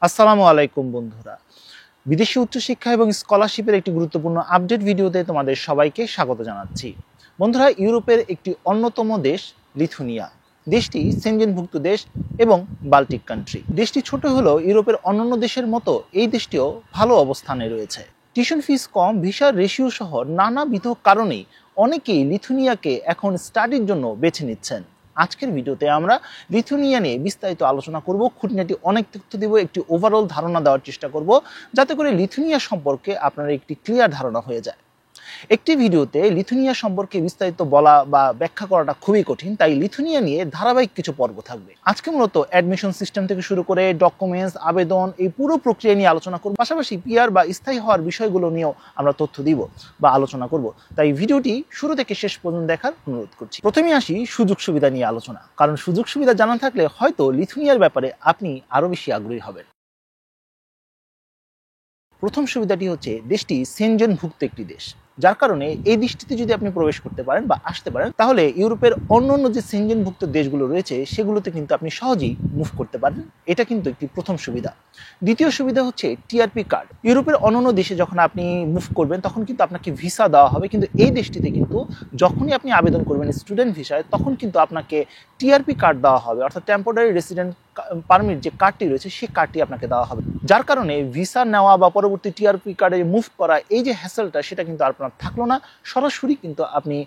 আসসালামু আলাইকুম বন্ধুরা, বিদেশি উচ্চশিক্ষা এবং স্কলারশিপের একটি গুরুত্বপূর্ণ আপডেট ভিডিওতে তোমাদের সবাইকে স্বাগত জানাচ্ছি। বন্ধুরা, ইউরোপের একটি অন্যতম দেশ লিথুনিয়া। দেশটি সেনজেনভুক্ত দেশ এবং বাল্টিক কান্ট্রি। দেশটি ছোট হলেও ইউরোপের অন্যান্য দেশের মতো এই দেশটিও ভালো অবস্থানে রয়েছে। টিউশন ফিস কম, ভিসার রেশিও সহ নানাবিধ কারণেই অনেকেই লিথুনিয়াকে এখন স্টাডির জন্য বেছে নিচ্ছেন। আজকের ভিডিওতে আমরা লিথুনিয়া নিয়ে বিস্তারিত আলোচনা করব, খুঁটিনাটি অনেক তথ্য দেব, একটি ওভারঅল ধারণা দেওয়ার চেষ্টা করব যাতে করে লিথুনিয়া সম্পর্কে আপনার একটি ক্লিয়ার ধারণা হয়ে যায়। একটি ভিডিওতে লিথুনিয়া সম্পর্কে বিস্তারিত বলা বা ব্যাখ্যা করাটা খুবই কঠিন, তাই লিথুনিয়া নিয়ে ধারাবাহিক কিছু পর্ব থাকবে। আজকে মূলত অ্যাডমিশন সিস্টেম থেকে শুরু করে ডকুমেন্টস, আবেদন, এই পুরো প্রক্রিয়া নিয়ে আলোচনা করব। পাশাপাশি পিআর বা স্থায়ী হওয়ার বিষয়গুলো নিয়েও আমরা তথ্য দিব বা আলোচনা করব। তাই ভিডিওটি শুরু থেকে শেষ পর্যন্ত দেখার অনুরোধ করছি। প্রথমে আসি সুযোগ সুবিধা নিয়ে আলোচনা, কারণ সুযোগ সুবিধা জানা থাকলে হয়তো লিথুনিয়ার ব্যাপারে আপনি আরো বেশি আগ্রহী হবেন। প্রথম সুবিধাটি হচ্ছে দেশটি সেনজেনভুক্ত একটি দেশ, যার কারণে এই দেশটিতে যদি আপনি প্রবেশ করতে পারেন বা আসতে পারেন তাহলে ইউরোপের অন্যান্য যে সেনজেনভুক্ত দেশগুলো রয়েছে সেগুলোতে কিন্তু আপনি সহজেই মুভ করতে পারেন। এটা কিন্তু একটি প্রথম সুবিধা। দ্বিতীয় সুবিধা হচ্ছে টিআরপি কার্ড। ইউরোপের অন্যান্য দেশে যখন আপনি মুভ করবেন তখন কিন্তু আপনাকে ভিসা দেওয়া হবে, কিন্তু এই দেশটিতে কিন্তু যখনই আপনি আবেদন করবেন স্টুডেন্ট ভিসায় তখন কিন্তু আপনাকে টিআরপি কার্ড দেওয়া হবে, অর্থাৎ টেম্পোরারি রেসিডেন্ট পারমিট যে কার্ডটি রয়েছে সেই কার্ডটি আপনাকে দেওয়া হবে, যার কারণে ভিসা নেওয়া বা পরবর্তী টিআরপি কার্ডে মুভ করা এই যে হ্যাসেলটা সেটা কিন্তু আপনার থাকলো না। সরাসরি কিন্তু আপনি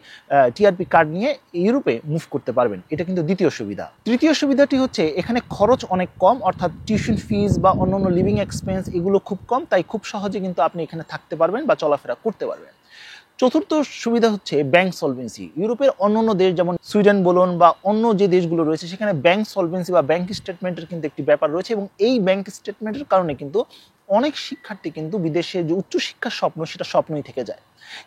টিআরপি কার্ড নিয়ে ইউরোপে মুভ করতে পারবেন। এটা কিন্তু দ্বিতীয় সুবিধা। তৃতীয় সুবিধাটি হচ্ছে এখানে খরচ অনেক কম, অর্থাৎ টিউশন ফিস বা অন্যান্য লিভিং এক্সপেন্স এগুলো খুব কম, তাই খুব সহজে কিন্তু আপনি এখানে থাকতে পারবেন বা চলাফেরা করতে পারবেন। চতুর্থ সুবিধা হচ্ছে ব্যাংক সলভেন্সি। ইউরোপের অন্যান্য দেশ যেমন সুইডেন বলুন বা অন্য যে দেশগুলো রয়েছে সেখানে ব্যাংক সলভেন্সি বা ব্যাংক স্টেটমেন্টের কিন্তু একটি ব্যাপার রয়েছে, এবং এই ব্যাংক স্টেটমেন্টের কারণে কিন্তু অনেক শিক্ষার্থী কিন্তু বিদেশে যে উচ্চশিক্ষার স্বপ্ন সেটা স্বপ্নই থেকে যায়।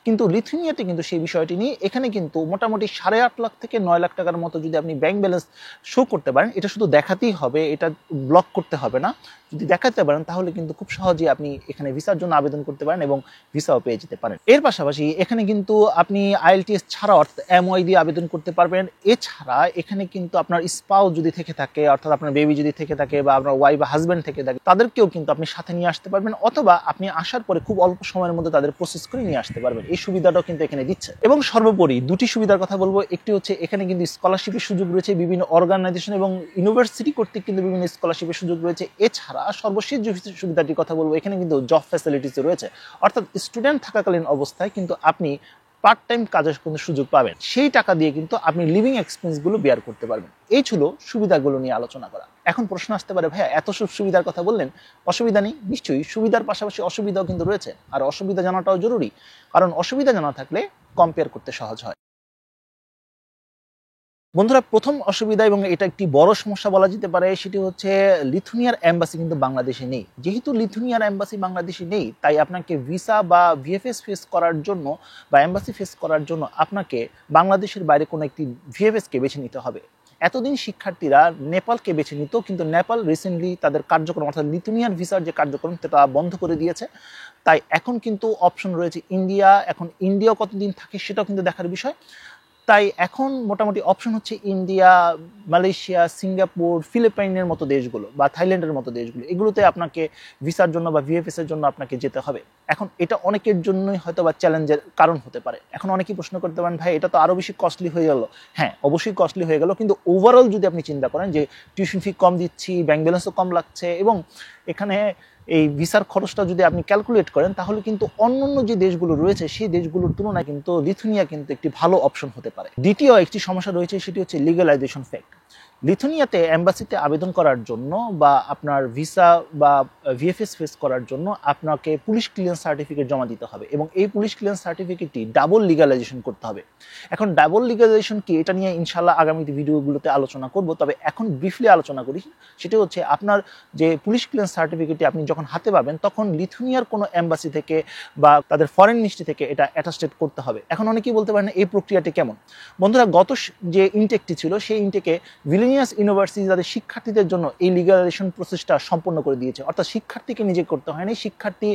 কিন্তু লিথুনিয়াতে কিন্তু সেই বিষয়টি নিয়ে এখানে কিন্তু মোটামুটি 8.5 লাখ থেকে 9 লাখ টাকার মতো যদি আপনি ব্যাংক ব্যালেন্স শো করতে পারেন, এটা শুধু দেখাতেই হবে, এটা ব্লক করতে হবে না। যদি দেখাতে পারেন তাহলে কিন্তু খুব সহজেই আপনি এখানে ভিসার জন্য আবেদন করতে পারেন এবং ভিসাও পেয়ে যেতে পারেন। এর পাশাপাশি এখানে কিন্তু আপনি আইএলটিএস ছাড়া অর্থাৎ এমওয়াই দিয়ে আবেদন করতে পারবেন। এছাড়া এখানে কিন্তু আপনার স্পাউস যদি থেকে থাকে, অর্থাৎ আপনার বেবি যদি থেকে থাকে বা আপনার ওয়াইফ বা হাজব্যান্ড থেকে থাকে, তাদেরকেও কিন্তু আপনি সাথে নিয়ে আসতে পারবেন, অথবা আপনি আসার পরে খুব অল্প সময়ের মধ্যে তাদের প্রসেস করে নিয়ে আসতে পারবেন। এই সুবিধাটাও কিন্তু এখানে দিচ্ছে। এবং সর্বোপরি দুটি সুবিধার কথা বলবো। একটি হচ্ছে এখানে কিন্তু স্কলারশিপের সুযোগ রয়েছে, বিভিন্ন অর্গানাইজেশন এবং ইউনিভার্সিটি কর্তৃক কিন্তু বিভিন্ন স্কলারশিপের সুযোগ রয়েছে। এছাড়া সর্বশেষ যে সুবিধাটির কথা বলবো, এখানে কিন্তু জব ফ্যাসিলিটিস রয়েছে, অর্থাৎ স্টুডেন্ট থাকাকালীন অবস্থায় কিন্তু আপনি পার্ট টাইম কাজের কিন্তু সুযোগ পাবেন। সেই টাকা দিয়ে কিন্তু আপনি লিভিং এক্সপেন্সগুলো বেয়ার করতে পারবেন। এই ছিল সুবিধাগুলো নিয়ে আলোচনা করা। এখন প্রশ্ন আসতে পারে, ভাইয়া এত সব সুবিধার কথা বললেন, অসুবিধা নেই? নিশ্চয়ই সুবিধার পাশাপাশি অসুবিধাও কিন্তু রয়েছে, আর অসুবিধা জানাটাও জরুরি, কারণ অসুবিধা জানা থাকলে কম্পেয়ার করতে সহজ হয়। বন্ধুরা, প্রথম অসুবিধা এবং এটা একটি বড় সমস্যা বলা যেতে পারে, সেটি হচ্ছে লিথুনিয়ার এম্বাসি কিন্তু বাংলাদেশে নেই। যেহেতু লিথুনিয়ার এম্বাসি বাংলাদেশে নেই, তাই আপনাকে ভিসা বা ভিএফএস ফেস করার জন্য বা এম্বাসি ফেস করার জন্য আপনাকে বাংলাদেশের বাইরে কোনো একটি ভিএফএসকে বেছে নিতে হবে। এতদিন শিক্ষার্থীরা নেপালকে বেছে নিত, কিন্তু নেপাল রিসেন্টলি তাদের কার্যক্রম অর্থাৎ লিথুনিয়ার ভিসার যে কার্যক্রম সেটা বন্ধ করে দিয়েছে। তাই এখন কিন্তু অপশন রয়েছে ইন্ডিয়া। এখন ইন্ডিয়া কতদিন থাকে সেটাও কিন্তু দেখার বিষয়। তাই এখন মোটামুটি অপশন হচ্ছে ইন্ডিয়া, মালয়েশিয়া, সিঙ্গাপুর, ফিলিপাইনের মতো দেশগুলো বা থাইল্যান্ডের মতো দেশগুলো, এগুলোতে আপনাকে ভিসার জন্য বা ভিএফএস এর জন্য আপনাকে যেতে হবে। এখন এটা অনেকের জন্যই হয়তো বা চ্যালেঞ্জের কারণ হতে পারে। এখন অনেকেই প্রশ্ন করতে পারেন, ভাই এটা তো আরো বেশি কস্টলি হয়ে গেল। হ্যাঁ, অবশ্যই কস্টলি হয়ে গেল, কিন্তু ওভারঅল যদি আপনি চিন্তা করেন যে টিউশন ফি কম দিচ্ছি, ব্যাংক ব্যালেন্সও কম লাগছে, এবং এখানে এই ভিসার খরচটা যদি আপনি ক্যালকুলেট করেন তাহলে কিন্তু অন্যান্য যে দেশগুলো রয়েছে সেই দেশগুলোর তুলনায় কিন্তু লিথুনিয়া কিন্তু একটি ভালো অপশন হতে পারে। দ্বিতীয় একটি সমস্যা রয়েছে, সেটি হচ্ছে লিগ্যালাইজেশন ফ্যাক্ট। লিথুনিয়াতে এম্বাসিতে আবেদন করার জন্য বা আপনার ভিসা বা ভিএফএস ফেস করার জন্য আপনাকে পুলিশ ক্লিয়ারেন্স সার্টিফিকেট জমা দিতে হবে, এবং এই পুলিশ ক্লিয়ারেন্স সার্টিফিকেটটি ডাবল লিগ্যালাইজেশন করতে হবে। এখন ডাবল লিগ্যালাইজেশন কি, এটা নিয়ে ইনশাল্লাহ আগামী ভিডিওগুলোতে আলোচনা করব, তবে এখন ব্রিফলি আলোচনা করি। সেটা হচ্ছে আপনার যে পুলিশ ক্লিয়ারেন্স সার্টিফিকেটটি আপনি যখন হাতে পাবেন তখন লিথুনিয়ার কোনো এম্বাসি থেকে বা তাদের ফরেন মিনিস্ট্রি থেকে এটা অ্যাটাস্টেড করতে হবে। এখন অনেকেই বলতে পারেন এই প্রক্রিয়াটি কেমন। বন্ধুরা, গত যে ইনটেকটি ছিল সেই ইনটেকে ভিলেনিয়াস ইউনিভার্সিটি তাদের শিক্ষার্থীদের জন্য এই লিগ্যালাইজেশন প্রসেসটা সম্পন্ন করে দিয়েছে, অর্থাৎ শিক্ষার্থীকে নিজে করতে হয়নি। শিক্ষার্থী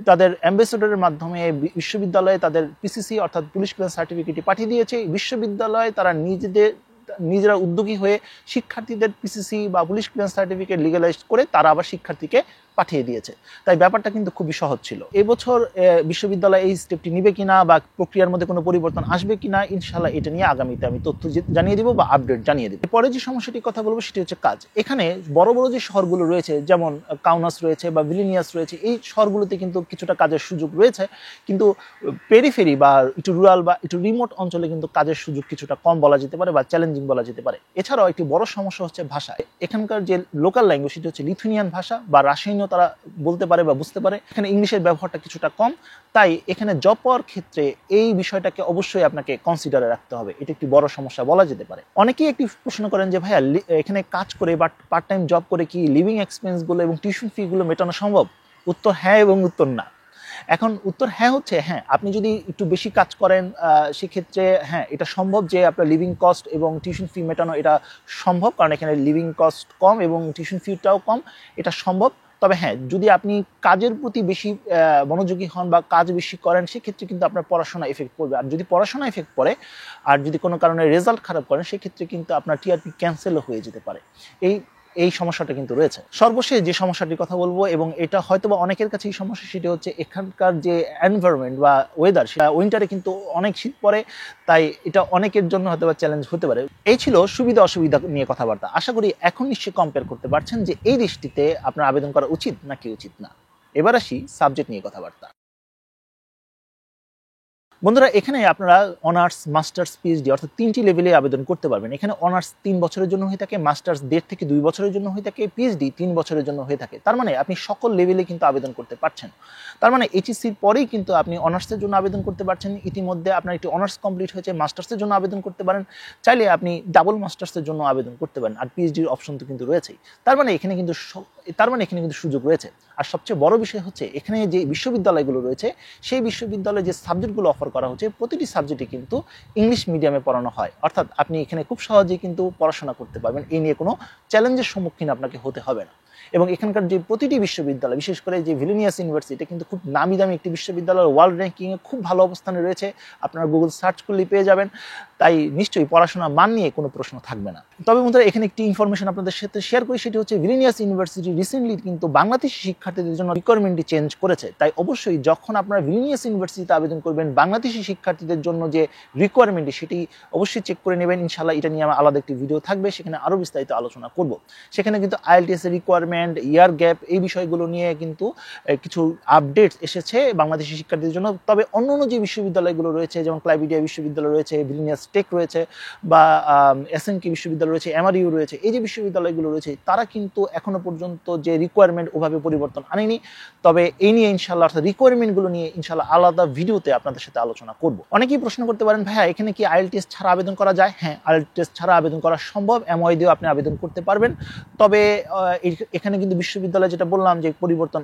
তাদের অ্যাম্বাসেডরের মাধ্যমে বিশ্ববিদ্যালয়ে তাদের পিসিসি অর্থাৎ পুলিশ ক্লিয়ারেন্স সার্টিফিকেটটি পাঠিয়ে দিয়েছে। বিশ্ববিদ্যালয়ে তারা নিজেদের নিজেরা উদ্যোগী হয়ে শিক্ষার্থীদের পিসিসি বা পুলিশ ক্লিয়ারেন্স সার্টিফিকেট লিগালাইজ করে তারা আবার শিক্ষার্থীকে পাঠিয়ে দিয়েছে। তাই ব্যাপারটা কিন্তু খুবই সহজ ছিল। এবছর বিশ্ববিদ্যালয় এই স্টেপটি নিবে কিনা বা প্রক্রিয়ার মধ্যে কোনো পরিবর্তন আসবে কিনা, ইনশাল্লাহ এটা নিয়ে আগামীতে আমি তথ্য জানিয়ে দিব বা আপডেট জানিয়ে দিব। পরে যে সমস্যাটির কথা বলবো সেটি হচ্ছে কাজ। এখানে বড় বড় যে শহরগুলো রয়েছে, যেমন কাউনাস রয়েছে বা ভিলিনিয়াস রয়েছে, এই শহরগুলোতে কিন্তু কিছুটা কাজের সুযোগ রয়েছে, কিন্তু পেরিফেরি বা একটু রুরাল বা একটু রিমোট অঞ্চলে কিন্তু কাজের সুযোগ কিছুটা কম বলা যেতে পারে বা চ্যালেঞ্জিং বলা যেতে পারে। এছাড়াও একটি বড় সমস্যা হচ্ছে ভাষা। এখানকার যে লোকাল ল্যাঙ্গুয়েজ সেটি হচ্ছে লিথুনিয়ান ভাষা বা রাশিয়ানও তারা বলতে পারে বা বুঝতে পারে। এখানে ইংলিশের ব্যবহারটা কিছুটা কম, তাই এখানে জব পাওয়ার ক্ষেত্রে এই বিষয়টাকে অবশ্যই আপনাকে কনসিডারে রাখতে হবে। এটা একটি বড় সমস্যা বলা যেতে পারে। অনেকেই একটি প্রশ্ন করেন যে ভাইয়া এখানে কাজ করে বা পার্ট টাইম জব করে কি লিভিং এক্সপেন্সগুলো এবং টিউশন ফিগুলো মেটানো সম্ভব? উত্তর হ্যাঁ এবং উত্তর না। এখন উত্তর হ্যাঁ হচ্ছে হ্যাঁ, আপনি যদি একটু বেশি কাজ করেন সেক্ষেত্রে হ্যাঁ এটা সম্ভব যে আপনার লিভিং কস্ট এবং টিউশন ফি মেটানো এটা সম্ভব, কারণ এখানে লিভিং কস্ট কম এবং টিউশন ফিটাও কম, এটা সম্ভব। তবে হ্যাঁ, যদি আপনি কাজের প্রতি বেশি মনোযোগী হন বা কাজ বেশি করেন সেক্ষেত্রে কিন্তু আপনার পড়াশোনা এফেক্ট পড়বে। আর যদি পড়াশোনা এফেক্ট পড়ে আর যদি কোনো কারণে রেজাল্ট খারাপ করেন সেক্ষেত্রে কিন্তু আপনার টিআরপি ক্যান্সেলও হয়ে যেতে পারে। এই সমস্যাটা কিন্তু রয়েছে। সর্বশেষ যে সমস্যাটির কথা বলবো, এবং এটা হয়তো বা অনেকের কাছে এই সমস্যা, সেটি হচ্ছে এখানকার যে এনভায়রনমেন্ট বা ওয়েদার, সেটা উইন্টারে কিন্তু অনেক শীত পড়ে, তাই এটা অনেকের জন্য হয়তো বা চ্যালেঞ্জ হতে পারে। এই ছিল সুবিধা অসুবিধা নিয়ে কথাবার্তা। আশা করি এখন নিশ্চয়ই কম্পেয়ার করতে পারছেন যে এই দেশটিতে আপনার আবেদন করা উচিত নাকি উচিত না। এবার আসি সাবজেক্ট নিয়ে কথাবার্তা। বন্ধুরা, এখানে আপনারা অনার্স, মাস্টার্স, পিএইচডি অর্থাৎ 3টি লেভেলে আবেদন করতে পারবেন। এখানে অনার্স 3 বছরের জন্য হয়ে থাকে, মাস্টার্স 1.5 থেকে 2 বছরের জন্য হয়ে থাকে, পিএইচডি 3 বছরের জন্য হয়ে থাকে। তার মানে আপনি সকল লেভেলে কিন্তু আবেদন করতে পারছেন। তার মানে এইচএসসির পরেই কিন্তু আপনি অনার্সের জন্য আবেদন করতে পারছেন। ইতিমধ্যে আপনার একটি অনার্স কমপ্লিট হয়েছে, মাস্টার্সের জন্য আবেদন করতে পারেন। চাইলে আপনি ডাবল মাস্টার্সের জন্য আবেদন করতে পারেন, আর পিএইচডির অপশন তো কিন্তু রয়েছেই। তার মানে এখানে কিন্তু সুযোগ রয়েছে। আর সবচেয়ে বড় বিষয় হচ্ছে এখানে যে বিশ্ববিদ্যালয়গুলো রয়েছে সেই বিশ্ববিদ্যালয়ে যে সাবজেক্টগুলো অফার করা হচ্ছে প্রতিটি সাবজেক্টই কিন্তু ইংলিশ মিডিয়ামে পড়ানো হয়। অর্থাৎ আপনি এখানে খুব সহজেই কিন্তু পড়াশোনা করতে পারবেন, এই নিয়ে কোনো চ্যালেঞ্জের সম্মুখীন আপনাকে হতে হবে না। এবং এখানকার যে প্রতিটি বিশ্ববিদ্যালয়, বিশেষ করে যে ভিলিনিয়াস ইউনিভার্সিটি, এটা কিন্তু খুব নামি দামি একটি বিশ্ববিদ্যালয়, ওয়ার্ল্ড র্যাঙ্কিংয়ে খুব ভালো অবস্থানে রয়েছে। আপনারা গুগল সার্চ করলেই পেয়ে যাবেন। তাই নিশ্চয়ই পড়াশোনার মান নিয়ে কোনো প্রশ্ন থাকবে না। তবে বন্ধুরা, এখানে একটি ইনফরমেশন আপনাদের সাথে শেয়ার করি, সেটি হচ্ছে ভিলিনিয়াস ইউনিভার্সিটি রিসেন্টলি কিন্তু বাংলাদেশি শিক্ষার্থীদের জন্য রিকোয়ারমেন্টটি চেঞ্জ করেছে। তাই অবশ্যই যখন আপনারা ভিলিনিয়াস ইউনিভার্সিটিতে আবেদন করবেন, বাংলাদেশি শিক্ষার্থীদের জন্য যে রিকোয়ারমেন্টটি সেটি অবশ্যই চেক করে নেবেন। ইনশাআল্লাহ এটা নিয়ে আমার আলাদা একটি ভিডিও থাকবে, সেখানে আরও বিস্তারিত আলোচনা করব। সেখানে কিন্তু আইএলটিএস এর রিকোয়ারমেন্ট, ইয়ার গ্যাপ, এই বিষয়গুলো নিয়ে কিন্তু কিছু আপডেটস এসেছে বাংলাদেশি শিক্ষার্থীদের জন্য। তবে অন্যান্য যে বিশ্ববিদ্যালয়গুলো রয়েছে, যেমন ক্লাইবেরিয়া বিশ্ববিদ্যালয় রয়েছে, ভিলিনিয়াস টেক রয়েছে বা এসএনকে বিশ্ববিদ্যালয় রয়েছে, এমআরইউ রয়েছে, এই যে বিশ্ববিদ্যালয়গুলো রয়েছে তারা কিন্তু এখনো পর্যন্ত যে রিকোয়ারমেন্ট ওভাবে পরিবর্তন আনেনি। তবে এই নিয়ে ইনশাআল্লাহ, অর্থাৎ রিকোয়ারমেন্টগুলো নিয়ে ইনশাআল্লাহ আলাদা ভিডিওতে আপনাদের সাথে আলোচনা করব। অনেকেই প্রশ্ন করতে পারেন, ভাইয়া এখানে কি আইএলটিএস ছাড়া আবেদন করা যায়? হ্যাঁ, আইএলটিএস ছাড়া আবেদন করা সম্ভব, এমওআই দিয়েও আপনি আবেদন করতে পারবেন। তবে এখানে কিন্তু বিশ্ববিদ্যালয়, যেটা বললাম যে পরিবর্তন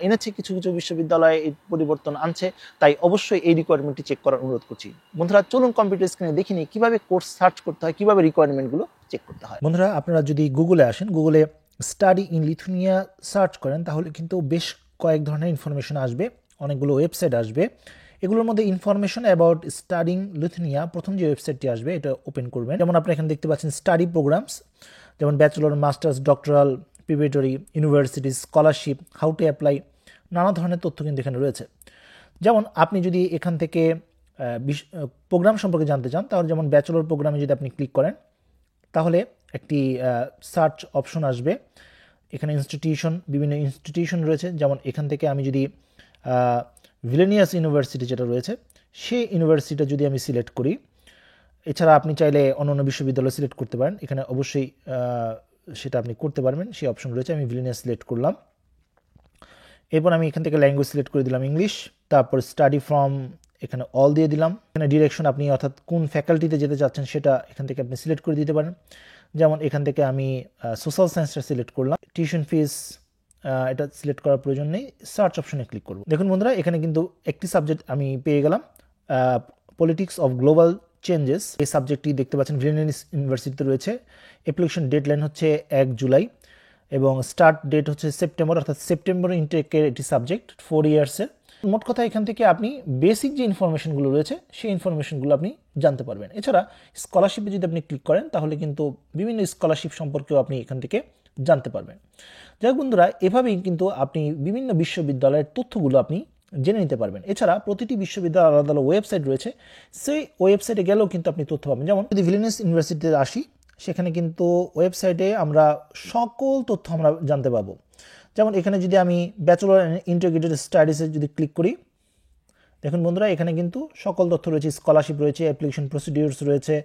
এনেছে, কিছু কিছু বিশ্ববিদ্যালয় এই পরিবর্তন আনছে, তাই অবশ্যই এই রিকোয়ারমেন্টটি চেক করার অনুরোধ করছি। বন্ধুরা, চলুন কম্পিউটার স্ক্রিনে দেখিনি কিভাবে কোর্স সার্চ করতে হয়, কিভাবে রিকোয়ারমেন্টগুলো চেক করতে হয়। বন্ধুরা, আপনারা যদি গুগলে আসেন, গুগলে স্টাডি ইন লিথুনিয়া সার্চ করেন, তাহলে কিন্তু বেশ কয়েক ধরনের ইনফরমেশন আসবে, অনেকগুলো ওয়েবসাইট আসবে। এগুলোর মধ্যে ইনফরমেশন অ্যাবাউট স্টাডিং লিথুনিয়া, প্রথম যে ওয়েবসাইটটি আসবে এটা ওপেন করবেন। যেমন আপনি এখানে দেখতে পাচ্ছেন স্টাডি প্রোগ্রামস, যেমন bachelor, masters, doctoral, preparatory, university, scholarship, how to apply, নানা ধরনের তথ্য কিন্তু এখানে রয়েছে। যেমন আপনি যদি এখান থেকে প্রোগ্রাম সম্পর্কে জানতে চান, তাহলে যেমন ব্যাচেলর প্রোগ্রামে যদি আপনি ক্লিক করেন তাহলে একটি সার্চ অপশন আসবে। এখানে ইনস্টিটিউশন, বিভিন্ন ইনস্টিটিউশন রয়েছে। যেমন এখান থেকে আমি যদি ভিলিনিয়াস ইউনিভার্সিটি যেটা রয়েছে সেই ইউনিভার্সিটিটা যদি আমি সিলেক্ট করি, এছাড়া আপনি চাইলে অন্যান্য বিশ্ববিদ্যালয় সিলেক্ট করতে পারেন, এখানে অবশ্যই সেটা আপনি করতে পারবেন, সেই অপশন রয়েছে। আমি ভিলিনিয়াস সিলেক্ট করলাম, এরপর আমি এখান থেকে ল্যাঙ্গুয়েজ সিলেক্ট করে দিলাম ইংলিশ, তারপর স্টাডি ফ্রম এখানে অল দিয়ে দিলাম। এখানে ডিরেকশন, আপনি অর্থাৎ কোন ফ্যাকাল্টিতে যেতে চাচ্ছেন সেটা এখান থেকে আপনি সিলেক্ট করে দিতে পারেন। যেমন এখান থেকে আমি সোশ্যাল সায়েন্সটা সিলেক্ট করলাম। টিউশন ফিস এটা সিলেক্ট করার প্রয়োজন নেই, সার্চ অপশনে ক্লিক করব। দেখুন বন্ধুরা, এখানে কিন্তু একটি সাবজেক্ট আমি পেয়ে গেলাম, পলিটিক্স অফ গ্লোবাল চেঞ্জেস। এই সাবজেক্টটি দেখতে পাচ্ছেন ভিলিনিয়াস ইউনিভার্সিটিতে রয়েছে। অ্যাপ্লিকেশন ডেডলাইন হচ্ছে 1 জুলাই এবং স্টার্ট ডেট হচ্ছে সেপ্টেম্বর, অর্থাৎ সেপ্টেম্বর ইনটেকের একটি সাবজেক্ট, 4 ইয়ার্সের। মোট কথা এখান থেকে আপনি বেসিক যে ইনফরমেশনগুলো রয়েছে সেই ইনফরমেশনগুলো আপনি জানতে পারবেন। এছাড়া স্কলারশিপে যদি আপনি ক্লিক করেন তাহলে কিন্তু বিভিন্ন স্কলারশিপ সম্পর্কেও আপনি এখান থেকে জানতে পারবেন। যাই হোক বন্ধুরা, এভাবেই কিন্তু আপনি বিভিন্ন বিশ্ববিদ্যালয়ের তথ্যগুলো আপনি জেনে নিতে পারবেন। এছাড়া প্রতিটি বিশ্ববিদ্যালয়ের আলাদা আলাদা ওয়েবসাইট রয়েছে, সেই ওয়েবসাইটে গেলেও কিন্তু আপনি তথ্য পাবেন। যেমন যদি ভিলিনিয়াস ইউনিভার্সিটিতে আসি, সেখানে কিন্তু ওয়েবসাইটে আমরা সকল তথ্য আমরা জানতে পারবো। যেমন এখানে যদি আমি ব্যাচেলর ইন্টিগ্রেটেড স্টাডিজে যদি ক্লিক করি, দেখুন বন্ধুরা এখানে কিন্তু সকল তথ্য রয়েছে, স্কলারশিপ রয়েছে, অ্যাপ্লিকেশন প্রসিডিউরস রয়েছে,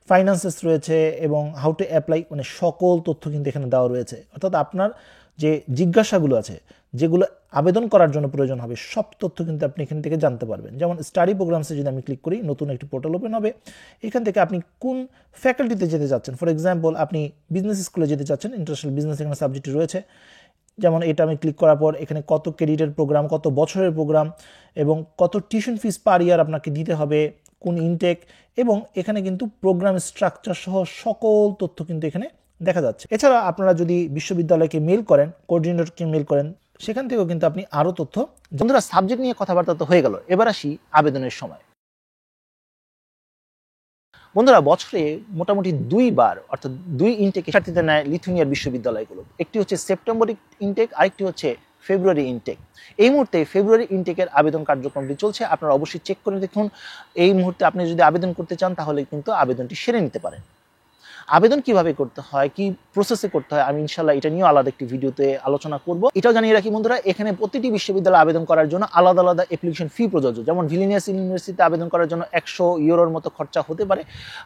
ফাইন্যান্সেস রয়েছে এবং হাউ টু অ্যাপ্লাই, মানে সকল তথ্য কিন্তু এখানে দেওয়া রয়েছে। অর্থাৎ আপনার যে জিজ্ঞাসাগুলো আছে, যেগুলো আবেদন করার জন্য প্রয়োজন হবে, সব তথ্য কিন্তু আপনি এখান থেকে জানতে পারবেন। যেমন স্টাডি প্রোগ্রামসে যদি আমি ক্লিক করি, নতুন একটি পোর্টাল ওপেন হবে। এখান থেকে আপনি কোন ফ্যাকাল্টিতে যেতে চাচ্ছেন, ফর এক্সাম্পল আপনি বিজনেস স্কুলে যেতে চাচ্ছেন, ইন্টারন্যাশনাল বিজনেস এখানে সাবজেক্ট রয়েছে। যেমন এটা আমি ক্লিক করার পর এখানে কত ক্রেডিটের প্রোগ্রাম, কত বছরের প্রোগ্রাম এবং কত টিউশন ফিস পার ইয়ার আপনাকে দিতে হবে, কোন ইনটেক, এবং এখানে কিন্তু প্রোগ্রাম স্ট্রাকচার সহ সকল তথ্য কিন্তু এখানে দেখা যাচ্ছে। এছাড়া আপনারা যদি বিশ্ববিদ্যালয়কে মেল করেন, কোঅর্ডিনেটরকে মেল করেন, সেখান থেকেও কিন্তু আপনি আরও তথ্য। বন্ধুরা, সাবজেক্ট নিয়ে কথাবার্তা তো হয়ে গেল, এবার আসি আবেদনের সময়। বন্ধুরা, বছরে মোটামুটি 2 বার অর্থাৎ 2 ইনটেক শিক্ষার্থীদের নেয় লিথুয়ানিয়ার বিশ্ববিদ্যালয়গুলো। একটি হচ্ছে সেপ্টেম্বর ইনটেক, আরেকটি হচ্ছে ফেব্রুয়ারি ইনটেক। এই মুহূর্তে ফেব্রুয়ারি ইনটেকের আবেদন কার্যক্রমটি চলছে, আপনারা অবশ্যই চেক করে দেখুন। এই মুহূর্তে আপনি যদি আবেদন করতে চান তাহলে কিন্তু আবেদনটি সেরে নিতে পারেন। আবেদন কিভাবে করতে হয়, কি প্রসেসে করতে হয়, আমি ইনশাল্লাহ এটা নিয়েও আলাদা একটি ভিডিওতে আলোচনা করব। এটাও জানিয়ে রাখি বন্ধুরা, এখানে প্রতিটি বিশ্ববিদ্যালয়ে আবেদন করার জন্য আলাদা আলাদা অ্যাপ্লিকেশন ফি প্রযোজ্য। যেমন ভিলিনিয়াস ইউনিভার্সিটিতে আবেদন করার জন্য 100 ইউরোর মতো খরচা হতে পারে,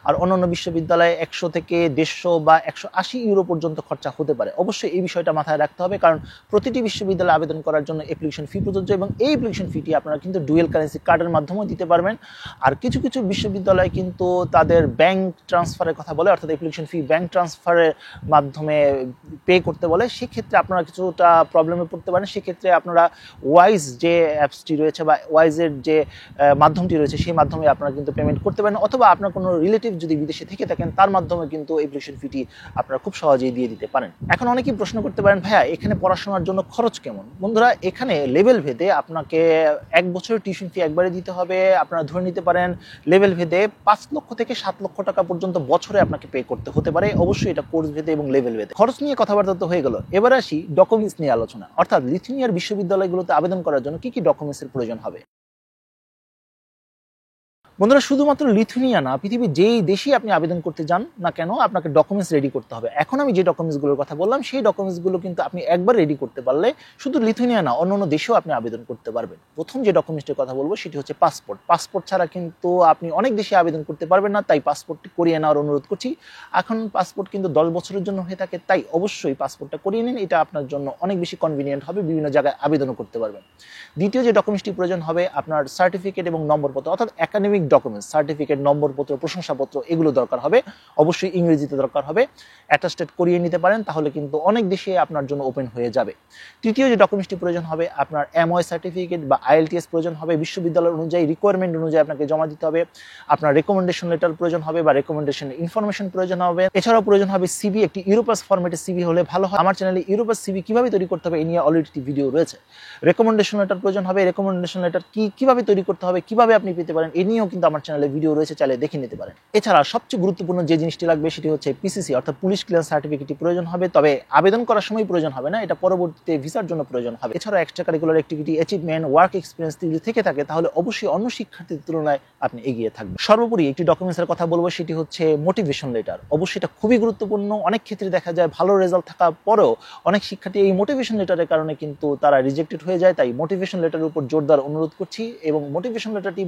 আর অন্যান্য বিশ্ববিদ্যালয়ে 100 থেকে 150 বা 180 ইউরো পর্যন্ত খরচা হতে পারে। অবশ্যই এই বিষয়টা মাথায় রাখতে হবে, কারণ প্রতিটি বিশ্ববিদ্যালয়ে আবেদন করার জন্য অ্যাপ্লিকেশন ফি প্রযোজ্য এবং এই অ্যাপ্লিকেশন ফিটি আপনারা কিন্তু ডুয়েল কারেন্সি কার্ডের মাধ্যমেও দিতে পারবেন। আর কিছু কিছু বিশ্ববিদ্যালয় কিন্তু তাদের ব্যাংক ট্রান্সফারের কথা বলে, অর্থাৎ অ্যাপ্লিকেশন ফি ব্যাংক ট্রান্সফারের মাধ্যমে পে করতে বলে। সেক্ষেত্রে আপনারা কিছুটা প্রবলেমে পড়তে পারেন। সেক্ষেত্রে আপনারা ওয়াইজ যে অ্যাপসটি রয়েছে বা ওয়াইজের যে মাধ্যমটি রয়েছে সেই মাধ্যমে আপনারা কিন্তু পেমেন্ট করতে পারেন, অথবা আপনার কোনো রিলেটিভ যদি বিদেশে থেকে থাকেন তার মাধ্যমে কিন্তু অ্যাপ্লিকেশন ফিটি আপনারা খুব সহজেই দিয়ে দিতে পারেন। এখন অনেকেই প্রশ্ন করতে পারেন, ভাইয়া এখানে পড়াশোনার জন্য খরচ কেমন? বন্ধুরা, এখানে লেভেল ভেদে আপনাকে 1 বছরের টিউশন ফি একবারে দিতে হবে। আপনারা ধরে নিতে পারেন লেভেল ভেদে 5 লক্ষ থেকে 7 লক্ষ টাকা পর্যন্ত বছরে আপনাকে পে করতে হতে পারে। অবশ্যই এটা কোর্স ভেদে এবং লেভেল ভেদে। খরচ নিয়ে কথাবার্তা তো হয়ে গেল, এবার আসি ডকুমেন্টস নিয়ে আলোচনা। অর্থাৎ লিথুয়ানিয়ার বিশ্ববিদ্যালয়গুলোতে আবেদন করার জন্য কি কি ডকুমেন্টসের প্রয়োজন হবে। বন্ধুরা, শুধুমাত্র লিথুয়ানিয়া না, পৃথিবীর যেই দেশেই আপনি আবেদন করতে যান না কেন আপনাকে ডকুমেন্টস রেডি করতে হবে। এখন আমি যে ডকুমেন্টসগুলোর কথা বললাম সেই ডকুমেন্টসগুলো কিন্তু আপনি একবার রেডি করতে পারলে শুধু লিথুয়ানিয়া না, অন্যান্য দেশেও আপনি আবেদন করতে পারবেন। প্রথম যে ডকুমেন্টসটির কথা বলবো সেটি হচ্ছে পাসপোর্ট। পাসপোর্ট ছাড়া কিন্তু আপনি অনেক দেশে আবেদন করতে পারবেন না, তাই পাসপোর্টটি করিয়ে নেওয়ার অনুরোধ করছি। এখন পাসপোর্ট কিন্তু 10 বছরের জন্য হয়ে থাকে, তাই অবশ্যই পাসপোর্টটা করিয়ে নিন। এটা আপনার জন্য অনেক বেশি কনভিনিয়েন্ট হবে, বিভিন্ন জায়গায় আবেদনও করতে পারবেন। দ্বিতীয় যে ডকুমেন্টসটি প্রয়োজন হবে আপনার সার্টিফিকেট এবং নম্বরপত্র, অর্থাৎ একাডেমিক ডকুমেন্টস, সার্টিফিকেট, নম্বরপত্র, প্রশংসাপত্র, এগুলো দরকার হবে। অবশ্যই ইংরেজিতে দরকার হবে। অ্যাটাস্টেড করিয়ে নিতে পারেন, তাহলে কিন্তু অনেক দেশে আপনার জন্য ওপেন হয়ে যাবে। তৃতীয় যে ডকুমেন্টসটি প্রয়োজন হবে আপনার এমওয়াই সার্টিফিকেট বা আইএলটিএস প্রয়োজন হবে। বিশ্ববিদ্যালয় অনুযায়ী রিকোয়ারমেন্ট অনুযায়ী আপনাকে জমা দিতে হবে। আপনার রেকমেন্ডেশন লেটার প্রয়োজন হবে বা রেকমেন্ডেশন ইনফরমেশন প্রয়োজন হবে। এছাড়াও প্রয়োজন হবে সিভি, একটি ইউরোপাস ফরম্যাটে সিভি হলে ভালো হয়। আমার চ্যানেলে ইউরোপাস সিভি কিভাবে তৈরি করতে হবে এই নিয়ে অলরেডি একটি ভিডিও রয়েছে। রেকমেন্ডেশন লেটার প্রয়োজন হবে। রেকমেন্ডেশন লেটার কিভাবে তৈরি করতে হবে, কিভাবে আপনি পেতে পারেন এ নিয়েও কিন্তু আমার চ্যানেলে ভিডিও রয়েছে, চাইলে দেখে নিতে পারেন। এছাড়া সবচেয়ে গুরুত্বপূর্ণ যে জিনিসটি লাগবে সেটি হচ্ছে পিসিসি, অর্থাৎ পুলিশ ক্লিয়ারেন্স সার্টিফিকেটটি প্রয়োজন হবে। তবে আবেদন করার সময় প্রয়োজন হবে না, এটা পরবর্তীতে ভিসার জন্য প্রয়োজন হবে। এছাড়া extra curricular activity, achievement, work experience যদি থেকে থাকে তাহলে অবশ্যই অন্য শিক্ষার্থীদের তুলনায় আপনি এগিয়ে থাকবেন। সর্বোপরি একটি ডকুমেন্টসের কথা বলবো, সেটি হচ্ছে মোটিভেশন লেটার। অবশ্যই এটা খুবই গুরুত্বপূর্ণ। অনেক ক্ষেত্রে দেখা যায় ভালো রেজাল্ট থাকার পরেও অনেক শিক্ষার্থী এই মোটিভেশন লেটারের কারণে কিন্তু তারা রিজেক্টেড হয়ে যায়। তাই মোটিভেশন লেটারের উপর জোরদার অনুরোধ করছি, এবং মোটিভেশন লেটারটি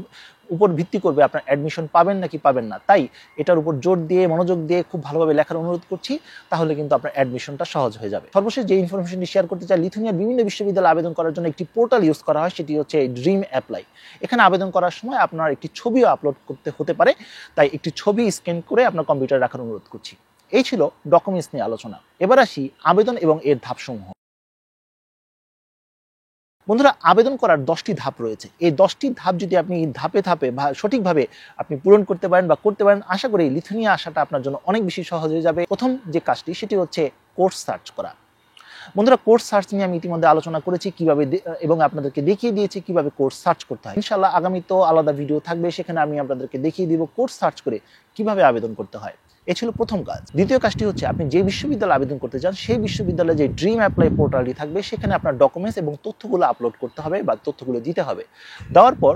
উপর ভিত্তি করবে আপনার অ্যাডমিশন পাবেন নাকি পাবেন না। তাই এটার উপর জোর দিয়ে, মনোযোগ দিয়ে খুব ভালোভাবে লেখার অনুরোধ করছি, তাহলে কিন্তু আপনার অ্যাডমিশনটা সহজ হয়ে যাবে। সর্বশেষ যে ইনফরমেশনটি শেয়ার করতে চাই, লিথুয়ানিয়ার বিভিন্ন বিশ্ববিদ্যালয়ে আবেদন করার জন্য একটি পোর্টাল ইউজ করা হয়, সেটি হচ্ছে ড্রিম অ্যাপ্লাই। এখানে আবেদন করার সময় আপনার একটি ছবিও আপলোড করতে হতে পারে, তাই একটি ছবি স্ক্যান করে আপনার কম্পিউটারে রাখার অনুরোধ করছি। এই ছিল ডকুমেন্টস নিয়ে আলোচনা। এবার আসি আবেদন এবং এর ধাপসমূহ। বন্ধুরা, আবেদন করার 10টি ধাপ রয়েছে। এই 10টি ধাপ যদি আপনি ধাপে ধাপে সঠিকভাবে আপনি পূরণ করতে পারেন বা করতে পারেন, আশা করি লিথুয়ানিয়া আসাটা আপনার জন্য অনেক বেশি সহজ হয়ে যাবে। প্রথম যে কাজটি সেটি হচ্ছে কোর্স সার্চ করা। বন্ধুরা, কোর্স সার্চ নিয়ে আমি ইতিমধ্যে আলোচনা করেছি কিভাবে এবং আপনাদেরকে দেখিয়ে দিয়েছি কিভাবে কোর্স সার্চ করতে হয়। ইনশাআল্লাহ আগামীতেও আলাদা ভিডিও থাকবে, সেখানে আমি আপনাদেরকে দেখিয়ে দিব কোর্স সার্চ করে কিভাবে আবেদন করতে হয়। এ ছিল প্রথম কাজ। দ্বিতীয় কাজটি হচ্ছে আপনি যে বিশ্ববিদ্যালয়ে আবেদন করতে চান সেই বিশ্ববিদ্যালয়ে যে ড্রিম অ্যাপ্লাই পোর্টালটি থাকবে সেখানে আপনার ডকুমেন্টস এবং তথ্যগুলো আপলোড করতে হবে বা তথ্যগুলো দিতে হবে। দেওয়ার পর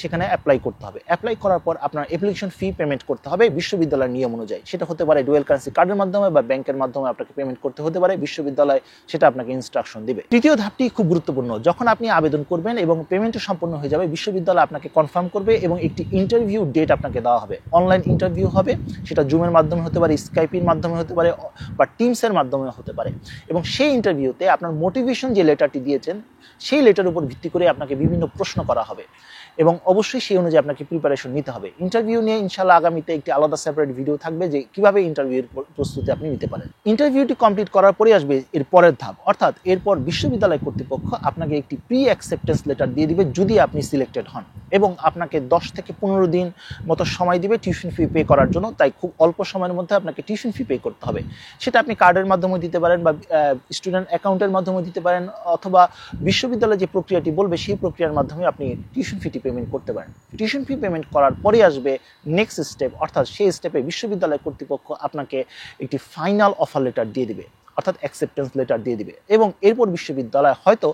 সেখানে অ্যাপ্লাই করতে হবে। অ্যাপ্লাই করার পর আপনার অ্যাপ্লিকেশন ফি পেমেন্ট করতে হবে বিশ্ববিদ্যালয়ের নিয়ম অনুযায়ী। সেটা হতে পারে ডুয়েল কারেন্সি কার্ডের মাধ্যমে বা ব্যাংকের মাধ্যমে আপনাকে পেমেন্ট করতে হতে পারে। বিশ্ববিদ্যালয় সেটা আপনাকে ইনস্ট্রাকশন দিবে। তৃতীয় ধাপটি খুব গুরুত্বপূর্ণ। যখন আপনি আবেদন করবেন এবং পেমেন্টও সম্পন্ন হয়ে যাবে, বিশ্ববিদ্যালয় আপনাকে কনফার্ম করবে এবং একটি ইন্টারভিউ ডেট আপনাকে দেওয়া হবে। অনলাইন ইন্টারভিউ হবে, সেটা জুমের মাধ্যমে হতে পারে, স্কাইপের মাধ্যমে হতে পারে বা টিমসের মাধ্যমে হতে পারে। এবং সেই ইন্টারভিউতে আপনার মোটিভেশন যে লেটারটি দিয়েছেন সেই লেটারের উপর ভিত্তি করে আপনাকে বিভিন্ন প্রশ্ন করা হবে এবং অবশ্যই সেই অনুযায়ী আপনাকে প্রিপারেশন নিতে হবে। ইন্টারভিউ নিয়ে ইনশাআল্লাহ আগামীতে একটি আলাদা সেপারেট ভিডিও থাকবে যে কিভাবে ইন্টারভিউর প্রস্তুতি আপনি নিতে পারেন। ইন্টারভিউটি কমপ্লিট করার পরে আসবে এর পরের ধাপ, অর্থাৎ এরপর বিশ্ববিদ্যালয় কর্তৃপক্ষ আপনাকে একটি প্রি অ্যাকসেপ্টেন্স লেটার দিয়ে দিবে যদি আপনি সিলেক্টেড হন, এবং আপনাকে 10 থেকে 15 দিন মতো সময় দিবে টিউশন ফি পে করার জন্য। তাই খুব অল্প সময়ের মধ্যে আপনাকে টিউশন ফি পে করতে হবে। সেটা আপনি কার্ডের মাধ্যমে দিতে পারেন বা স্টুডেন্ট অ্যাকাউন্টের মাধ্যমে দিতে পারেন, অথবা বিশ্ববিদ্যালয়ে যে প্রক্রিয়াটি বলবে সেই প্রক্রিয়ার মাধ্যমে আপনি টিউশন ফিটি পেমেন্ট করতে পারেন। টিউশন ফি পেমেন্ট করার পরে আসবে নেক্সট স্টেপ, অর্থাৎ সেই স্টেপে বিশ্ববিদ্যালয় কর্তৃপক্ষ আপনাকে একটি ফাইনাল অফার লেটার দিয়ে দিবে, অর্থাৎ অ্যাকসেপ্টেন্স লেটার দিয়ে দিবে। এবং এরপর বিশ্ববিদ্যালয় হয়তো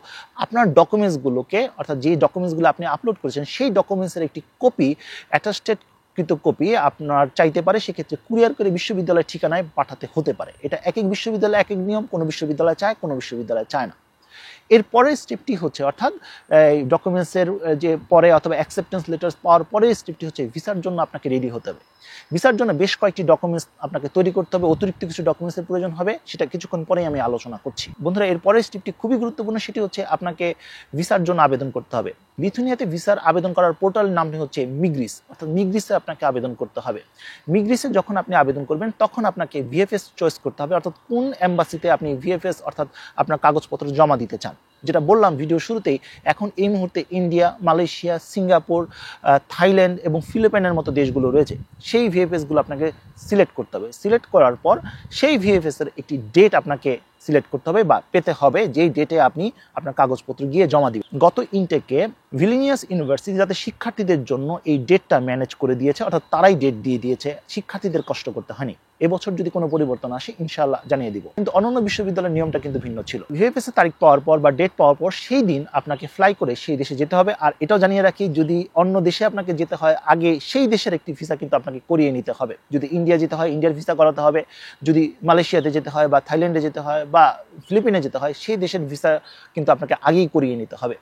আপনার ডকুমেন্টসগুলোকে, অর্থাৎ যে ডকুমেন্টসগুলো আপনি আপলোড করেছেন সেই ডকুমেন্টসের একটি কপি, অ্যাটাস্টেড কৃত কপি আপনার চাইতে পারে। সেক্ষেত্রে কুরিয়ার করে বিশ্ববিদ্যালয়ের ঠিকানায় পাঠাতে হতে পারে। এটা এক এক বিশ্ববিদ্যালয় এক এক নিয়ম, কোনো বিশ্ববিদ্যালয় চায়, কোনো বিশ্ববিদ্যালয় চায় না। এর পরের স্টেপটি হচ্ছে, অর্থাৎ ডকুমেন্টসের যে পরে অথবা অ্যাকসেপ্টেন্স লেটার পাওয়ার পরের স্টেপটি হচ্ছে ভিসার জন্য আপনাকে রেডি হতে হবে। ভিসার জন্য বেশ কয়েকটি ডকুমেন্টস আপনাকে তৈরি করতে হবে, অতিরিক্ত কিছু ডকুমেন্টসের প্রয়োজন হবে, সেটা কিছুক্ষণ পরেই আমি আলোচনা করছি। বন্ধুরা, এর পরের স্টেপটি খুবই গুরুত্বপূর্ণ, সেটি হচ্ছে আপনাকে ভিসার জন্য আবেদন করতে হবে। লিথুয়ানিয়াতে ভিসার আবেদন করার পোর্টালের নামটি হচ্ছে মিগ্রিস, অর্থাৎ মিগ্রিসে আপনাকে আবেদন করতে হবে। মিগ্রিসে যখন আপনি আবেদন করবেন তখন আপনাকে ভিএফএস চয়েস করতে হবে, অর্থাৎ কোন এম্বাসিতে আপনি ভিএফএস অর্থাৎ আপনার কাগজপত্র জমা দিতে চান। যেটা বললাম ভিডিও শুরুতেই, এখন এই মুহূর্তে ইন্ডিয়া, মালয়েশিয়া, সিঙ্গাপুর, থাইল্যান্ড এবং ফিলিপাইনের মতো দেশগুলো রয়েছে। সেই ভিএফএসগুলো আপনাকে সিলেক্ট করতে হবে। সিলেক্ট করার পর সেই ভিএফএসের একটি ডেট আপনাকে সিলেক্ট করতে হবে বা পেতে হবে, যেই ডেটে আপনি আপনার কাগজপত্র গিয়ে জমা দিবেন। গত ইনটেকে ভিলিনিয়াস ইউনিভার্সিটি যাতে শিক্ষার্থীদের জন্য এই ডেটটা ম্যানেজ করে দিয়েছে, অর্থাৎ তারাই ডেট দিয়ে দিয়েছে, শিক্ষার্থীদের কষ্ট করতে হয়নি। এবছর যদি কোনো পরিবর্তন আসে ইনশাআল্লাহ জানিয়ে দিব। কিন্তু অন্যান্য বিশ্ববিদ্যালয়ের নিয়মটা কিন্তু ভিন্ন ছিল। ভিএফএস এর তারিখ পাওয়ার পর বা ডেট পাওয়ার পর সেই দিন আপনাকে ফ্লাই করে সেই দেশে যেতে হবে। আর এটাও জানিয়ে রাখি, যদি অন্য দেশে আপনাকে যেতে হয় আগে সেই দেশের একটি ভিসা কিন্তু আপনাকে করিয়ে নিতে হবে। যদি ইন্ডিয়া যেতে হয় ইন্ডিয়ার ভিসা করাতে হবে, যদি মালয়েশিয়াতে যেতে হয় বা থাইল্যান্ডে যেতে হয় বা ফিলিপিনে যেতে হয় সেই দেশের ভিসা কিন্তু আপনাকে আগেই করিয়ে নিতে হবে।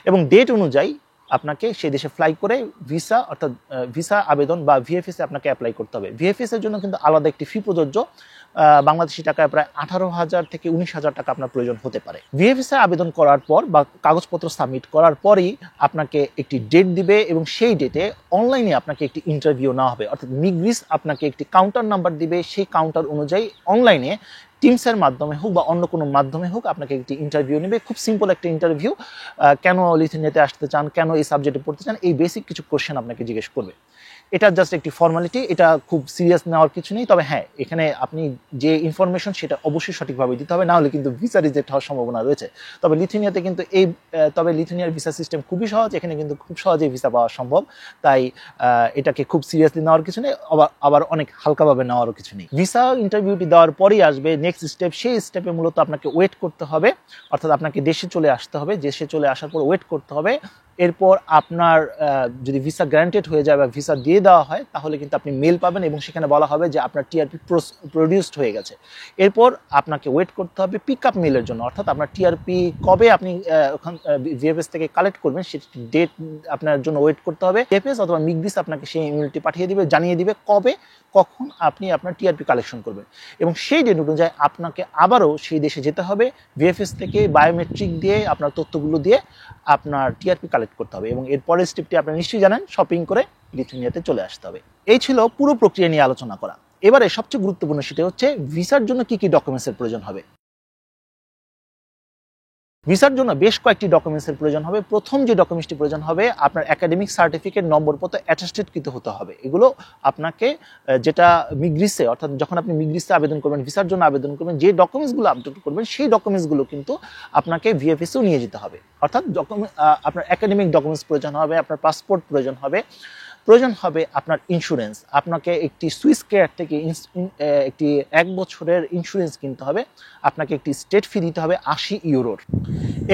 এবং ডেট অনুযায়ী আপনাকে সেই দেশে ফ্লাই করে ভিসা, অর্থাৎ ভিসা আবেদন বা ভিএফএসে আপনাকে অ্যাপ্লাই করতে হবে। ভিএফএস এর জন্য কিন্তু আলাদা একটি ফি প্রযোজ্য, বাংলাদেশি টাকায় প্রায় 18,000 থেকে 19,000 টাকা আপনার প্রয়োজন হতে পারে। ভিএফএসে আবেদন করার পর বা কাগজপত্র সাবমিট করার পরই আপনাকে একটি ডেট দিবে এবং সেই ডেটে অনলাইনে আপনাকে একটি ইন্টারভিউ নেওয়া হবে, অর্থাৎ মিগ্রিস আপনাকে একটি কাউন্টার নাম্বার দিবে। সেই কাউন্টার অনুযায়ী অনলাইনে টিমসের মাধ্যমে হোক বা অন্য কোনো মাধ্যমে হোক আপনাকে একটি ইন্টারভিউ নেবে। খুব সিম্পল একটা ইন্টারভিউ। কেন লিথুয়ানিয়াতে আসতে চান, কেন এই সাবজেক্টে পড়তে চান, এই বেসিক কিছু কোশ্চেন আপনাকে জিজ্ঞেস করবে। এটা জাস্ট একটি ফর্মালিটি, এটা খুব সিরিয়াস নেওয়ার কিছু নেই। তবে হ্যাঁ, এখানে আপনি যে ইনফরমেশন সেটা অবশ্যই সঠিকভাবে দিতে হবে, না হলে কিন্তু ভিসা রিজেক্ট হওয়ার সম্ভাবনা রয়েছে। তবে লিথুয়ানিয়াতে কিন্তু লিথুয়ানিয়ার ভিসা সিস্টেম খুবই সহজ, এখানে কিন্তু খুব সহজেই ভিসা পাওয়া সম্ভব। তাই এটাকে খুব সিরিয়াসলি নেওয়ার কিছু নেই, আবার অনেক হালকাভাবে নেওয়ারও কিছু নেই। ভিসা ইন্টারভিউটি দেওয়ার পরেই আসবে নেক্সট স্টেপ। সেই স্টেপে মূলত আপনাকে ওয়েট করতে হবে, অর্থাৎ আপনাকে দেশে চলে আসতে হবে। দেশে চলে আসার পর ওয়েট করতে হবে। এরপর আপনার যদি ভিসা গ্রান্টেড হয়ে যায় বা ভিসা দিয়ে দেওয়া হয় তাহলে কিন্তু আপনি মেল পাবেন এবং সেখানে বলা হবে যে আপনার টিআরপি প্রডিউসড হয়ে গেছে। এরপর আপনাকে ওয়েট করতে হবে পিক আপ মেলের জন্য, অর্থাৎ আপনার টিআরপি কবে আপনি ওখান ভিএফএস থেকে কালেক্ট করবেন সেই ডেট আপনার জন্য ওয়েট করতে হবে। ভিএফএস অথবা মিগ্রিস আপনাকে সেই ইমেলটি পাঠিয়ে দিবে, জানিয়ে দিবে কবে কখন আপনি আপনার টিআরপি কালেকশন করবেন এবং সেই ডেট অনুযায়ী আপনাকে আবারও সেই দেশে যেতে হবে। ভিএফএস থেকে বায়োমেট্রিক দিয়ে আপনার তথ্যগুলো দিয়ে আপনার টিআরপি কালেক্ট করতে হবে এবং এর পরের স্টেপটি আপনারা নিশ্চয়ই জানেন, শপিং করে লিথুয়ানিয়াতে চলে আসতে হবে। এই ছিল পুরো প্রক্রিয়া নিয়ে আলোচনা করা। এবারে সবচেয়ে গুরুত্বপূর্ণ সেটা হচ্ছে ভিসার জন্য কি কি ডকুমেন্টসের প্রয়োজন হবে। ভিসার জন্য বেশ কয়েকটি ডকুমেন্টসের প্রয়োজন হবে। প্রথম যে ডকুমেন্টসটি প্রয়োজন হবে, আপনার একাডেমিক সার্টিফিকেট নম্বরপত্র অ্যাটাস্টেড হতে হবে। এগুলো আপনাকে যেটা মিগ্রিসে, অর্থাৎ যখন আপনি মিগ্রিসে আবেদন করবেন, ভিসার জন্য আবেদন করবেন, যে ডকুমেন্টসগুলো আপলোড করবেন সেই ডকুমেন্টসগুলো কিন্তু আপনাকে ভিএফএসেও নিয়ে যেতে হবে। অর্থাৎ আপনার একাডেমিক ডকুমেন্টস প্রয়োজন হবে, আপনার পাসপোর্ট প্রয়োজন হবে, আপনার ইন্স্যুরেন্স। আপনাকে একটি সুইস কেয়ার থেকে একটি 1 বছরের ইন্স্যুরেন্স কিনতে হবে। আপনাকে একটি স্টেট ফি দিতে হবে 80 ইউরোর,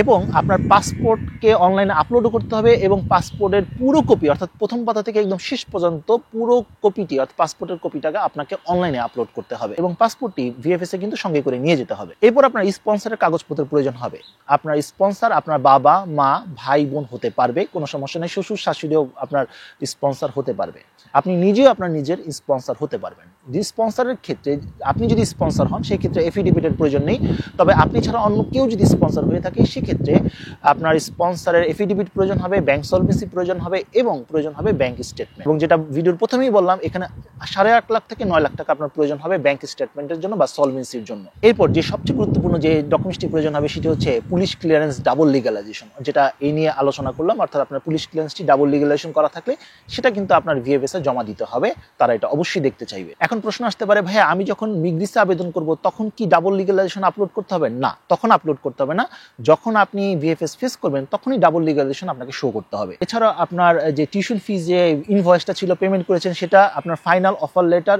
এবং আপনার পাসপোর্টকে অনলাইনে আপলোডও করতে হবে, এবং পাসপোর্টের পুরো কপি, অর্থাৎ প্রথম পাতা থেকে একদম শেষ পর্যন্ত পুরো কপিটি, অর্থাৎ পাসপোর্টের কপিটাকে আপনাকে অনলাইনে আপলোড করতে হবে, এবং পাসপোর্টটি ভিএফএসে কিন্তু সঙ্গে করে নিয়ে যেতে হবে। এরপর আপনার স্পন্সরের কাগজপত্রের প্রয়োজন হবে। আপনার স্পন্সর আপনার বাবা, মা, ভাই, বোন হতে পারবে, কোনো সমস্যা নেই। শ্বশুর শাশুড়িও আপনার স্পন্সর হতে পারবে। আপনি নিজেও আপনার নিজের স্পন্সর হতে পারবেন। স্পন্সরের ক্ষেত্রে আপনি যদি স্পন্সর হন, সেই ক্ষেত্রে এফিডেভিটের প্রয়োজন নেই। তবে আপনি ছাড়া অন্য কেউ যদি স্পন্সর হয়ে থাকে, সেক্ষেত্রে আপনার স্পন্সরের এফিডেভিট প্রয়োজন হবে, ব্যাংক সলভেন্সি প্রয়োজন হবে, এবং প্রয়োজন হবে ব্যাংক স্টেটমেন্ট। এবং যেটা ভিডিওর প্রথমেই বললাম, এখানে 8.5 লাখ থেকে 9 লাখ টাকা আপনার প্রয়োজন হবে ব্যাংক স্টেটমেন্টের জন্য বা সলভেন্সির জন্য। এরপর যে সবচেয়ে গুরুত্বপূর্ণ যে ডকুমেন্টসটি প্রয়োজন হবে, সেটি হচ্ছে পুলিশ ক্লিয়ারেন্স ডাবল লিগালাইজেশন, যেটা এই নিয়ে আলোচনা করলাম। অর্থাৎ আপনার পুলিশ ক্লিয়ারেন্সটি ডাবল লিগালাইজেশন করা থাকলে সেটা কিন্তু আপনার ভিএফএসে জমা দিতে হবে। তারা এটা অবশ্যই দেখতে চাইবে। এখন প্রশ্ন আসতে পারে, ভাইয়া আমি যখন মিগ্রিসে আবেদন করব তখন কি ডাবল লিগালাইজেশন আপলোড করতে হবে? না, তখন আপলোড করতে হবে না। যখন আপনি ভিএফএস ফেস করবেন তখনই ডাবল লিগালাইজেশন আপনাকে শো করতে হবে। এছাড়া আপনার যে টিউশন ফি যে ইনভয়েসটা ছিল, পেমেন্ট করেছেন, সেটা আপনার ফাইনাল অফার লেটার,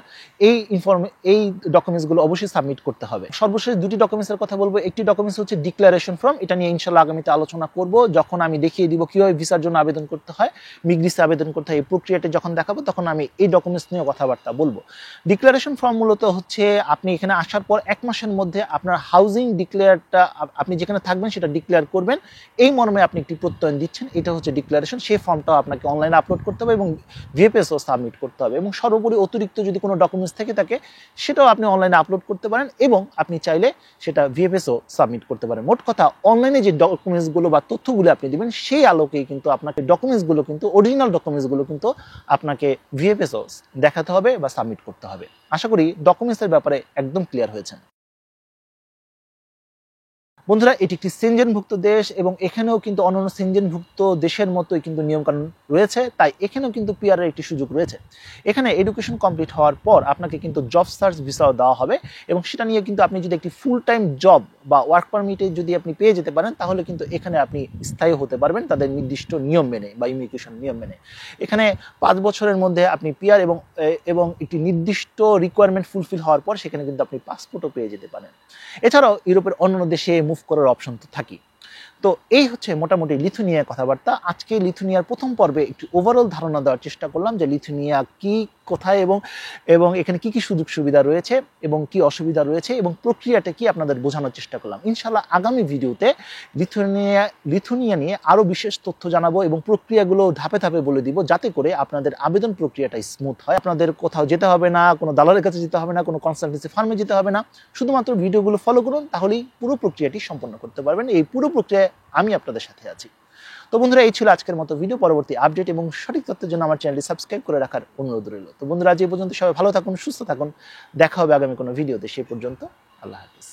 এই ডকুমেন্টসগুলো অবশ্যই সাবমিট করতে হবে। সর্বশেষ দুটি ডকুমেন্টসের কথা বলবো। একটি ডকুমেন্টস হচ্ছে ডিক্লারেশন ফর্ম। এটা নিয়ে ইনশাআল্লাহ আগামীতে আলোচনা করব, যখন আমি দেখিয়ে দিব কিভাবে ভিসার জন্য আবেদন করতে হয়, মিগ্রিসে আবেদন করতে হয়। এই প্রক্রিয়াটা যখন দেখাবো তখন আমি এই ডকুমেন্টস নিয়ে কথাবার্তা বলবো। ডিক্লারেশন ফর্ম মূলত হচ্ছে আপনি এখানে আসার পর 1 মাসের মধ্যে আপনার হাউজিং ডিক্লেয়ারটা, আপনি যেখানে থাকবেন সেটা ডিক্লেয়ার করবেন, এই মর্মে আপনি একটি প্রত্যয়ন দিচ্ছেন। এটা হচ্ছে ডিক্লারেশন। সেই ফর্মটাও আপনাকে অনলাইনে আপলোড করতে হবে এবং ভিএফএসও সাবমিট করতে হবে। এবং সর্বোপরি অতিরিক্ত যদি কোনো ডকুমেন্টস থেকে থাকে, সেটাও আপনি অনলাইনে আপলোড করতে পারেন, এবং আপনি চাইলে সেটা ভিএফএসও সাবমিট করতে পারেন। মোট কথা, অনলাইনে যে ডকুমেন্টসগুলো বা তথ্যগুলো আপনি দিবেন, সেই আলোকেই কিন্তু আপনাকে ডকুমেন্টসগুলো কিন্তু অরিজিনাল ডকুমেন্টসগুলো কিন্তু আপনাকে ভিএফএসও দেখাতে হবে বা সাবমিট করতে হবে। আশা করি ডকুমেন্টসের ব্যাপারে একদম ক্লিয়ার হয়েছেন। বন্ধুরা, এটি একটি সেনজেনভুক্ত দেশ, এবং এখানেও কিন্তু অন্যান্য সেনজেনভুক্ত দেশের মতোই কিন্তু নিয়মকানুন রয়েছে। তাই এখানেও কিন্তু পিআরের একটি সুযোগ রয়েছে। এখানে এডুকেশন কমপ্লিট হওয়ার পর আপনাকে কিন্তু জব সার্চ ভিসাও দেওয়া হবে, এবং সেটা নিয়ে কিন্তু আপনি যদি একটি ফুল টাইম জব বা ওয়ার্ক পারমিটে যদি আপনি পেয়ে যেতে পারেন, তাহলে কিন্তু এখানে আপনি স্থায়ী হতে পারবেন তাদের নির্দিষ্ট নিয়ম মেনে বা ইমিগ্রেশন নিয়ম মেনে। এখানে 5 বছরের মধ্যে আপনি পিআর এবং একটি নির্দিষ্ট রিকোয়ারমেন্ট ফুলফিল হওয়ার পর সেখানে কিন্তু আপনি পাসপোর্টও পেয়ে যেতে পারেন। এছাড়াও ইউরোপের অন্যান্য দেশে মুভ করার অপশন তো থাকি। তো এই হচ্ছে মোটামুটি লিথুনিয়ার কথাবার্তা। আজকে লিথুনিয়ার প্রথম পর্বে একটি ওভারঅল ধারণা দেওয়ার চেষ্টা করলাম যে লিথুনিয়া কি, কোথায়, এবং এখানে কি কি সুযোগ সুবিধা রয়েছে এবং কি অসুবিধা রয়েছে, এবং প্রক্রিয়াটা কি আপনাদের বোঝানোর চেষ্টা করলাম। ইনশাআল্লাহ আগামী ভিডিওতে লিথুনিয়া নিয়ে আরও বিশেষ তথ্য জানাবো এবং প্রক্রিয়াগুলো ধাপে ধাপে বলে দিব, যাতে করে আপনাদের আবেদন প্রক্রিয়াটা স্মুথ হয়। আপনাদের কোথাও যেতে হবে না, কোনো দালালের কাছে যেতে হবে না, কোনো কনসালটেন্সি ফার্মে যেতে হবে না। শুধুমাত্র ভিডিওগুলো ফলো করুন, তাহলেই পুরো প্রক্রিয়াটি সম্পন্ন করতে পারবেন। এই পুরো প্রক্রিয়ায় আমি আপনাদের সাথে আছি। তো বন্ধুরা, এই ছিল আজকের মতো ভিডিও। পরবর্তী আপডেট এবং সঠিক তথ্যের জন্য আমার চ্যানেলটি সাবস্ক্রাইব করে রাখার অনুরোধ রইল। তো বন্ধুরা, আজ এই পর্যন্ত সবাই ভালো থাকুন, সুস্থ থাকুন। দেখা হবে আগামী কোনো ভিডিওতে। সেই পর্যন্ত আল্লাহ হাফিজ।